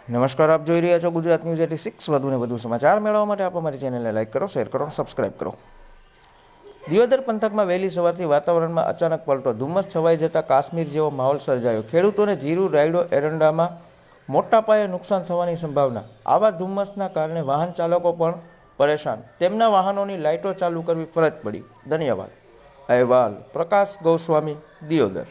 નમસ્કાર, આપ જોઈ રહ્યા છો ગુજરાત ન્યૂઝ 86। વધુને વધુ સમાચાર મેળવવા માટે આપ અમારી ચેનલને લાઇક કરો, શેર કરો, સબસ્ક્રાઇબ કરો। દિયોદર પંથકમાં વહેલી સવારથી વાતાવરણમાં અચાનક પલટો, ધુમ્મસ છવાઈ જતા કાશ્મીર જેવો માહોલ સર્જાયો। ખેડૂતોને જીરું, રાયડો, એરંડામાં મોટા પાયે નુકસાન થવાની સંભાવના। આવા ધુમ્મસના કારણે વાહન ચાલકો પણ પરેશાન, તેમના વાહનોની લાઇટો ચાલુ કરવી ફરજ પડી। ધન્યવાદ। અહેવાલ પ્રકાશ ગોસ્વામી, દિયોદર।